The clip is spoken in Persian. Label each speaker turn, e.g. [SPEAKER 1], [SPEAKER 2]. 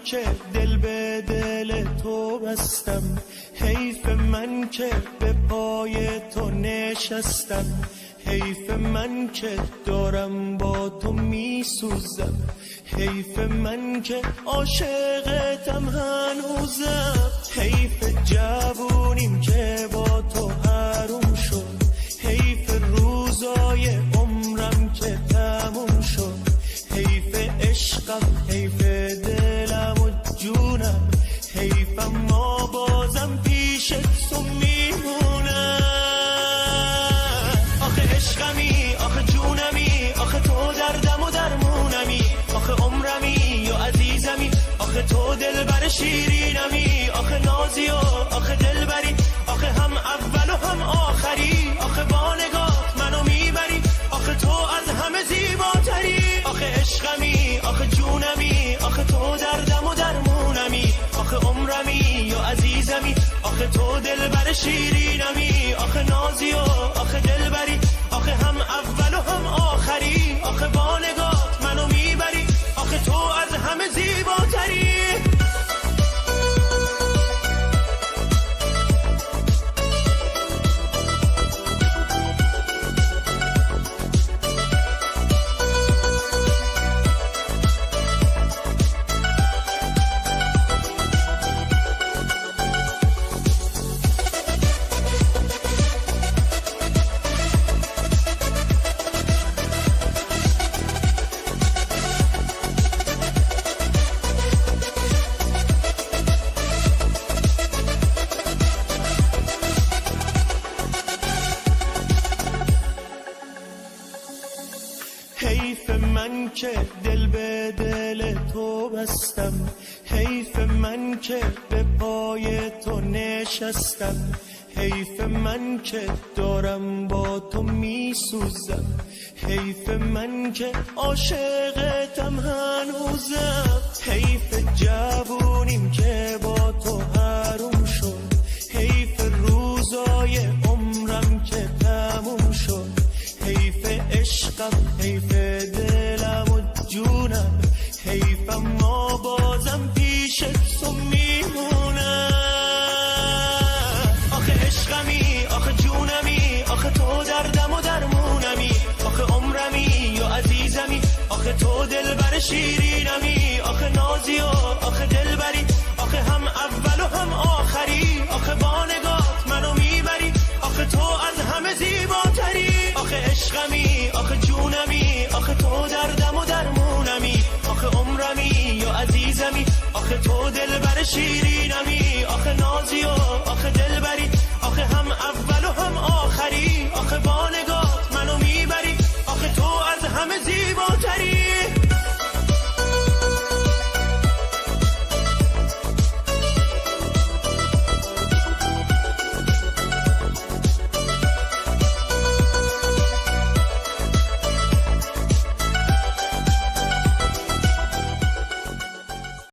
[SPEAKER 1] که دل به دل تو بستم، حیف من که به پای تو نشستم، حیف من که دارم با تو میسوزم، حیف من که عاشقتم هنوزم، حیف جوونیم که با تو حروم شد، حیف روزای عمرم که تموم شد، حیف عشقم، حیف دلم و جونم، حیف اما بازم پیش تو میمونم. آخه عشقمی، آخه جونمی، آخه تو دردم و درمونمی، آخه عمرمی و عزیزمی، آخه تو دلبر شیرینمی، آخه نازی و آخه دلبری، آخه هم اول و هم آخری، آخه با نگاه منو میبری، آخه تو از همه زیباتری. آخه عشقمی، آخه جونمی، آخه تو دردم و درمونمی، آخه عمرمی و عزیزمی، آخه تو دلبر شیرینمی، آخه نازی و آخه دلبری، آخه هم اول و هم آخری، آخه با نگاه منو میبری، آخه تو از همه زیباتری. حیف من که دل به دل تو بستم، حیف من که به پای تو نشستم، حیف من که دارم با تو میسوزم، حیف من که عاشقتم هنوزم، حیف جوونیم که با تو حروم شد، حیف روزای عمرم که تموم شد، حیف عشقم، حیف دلم و جونم، حیف اما بازم پیش تو میمونم. آخه عشقمی، آخه جونمی، آخه تو دردم و درمونمی، آخه عمرمی و عزیزمی، آخه تو دلبر شیرینمی، آخه نازی و آخه دلبری، آخه هم اول و هم آخری، آخه با نگاه منو میبری، آخه تو از همه زیباتری. آخه عشقمی، آخه جونمی، آخه تو دردم و درمونمی، آخه عمرمی و عزیزمی، آخه تو دلبر شیرینمی، آخه نازی و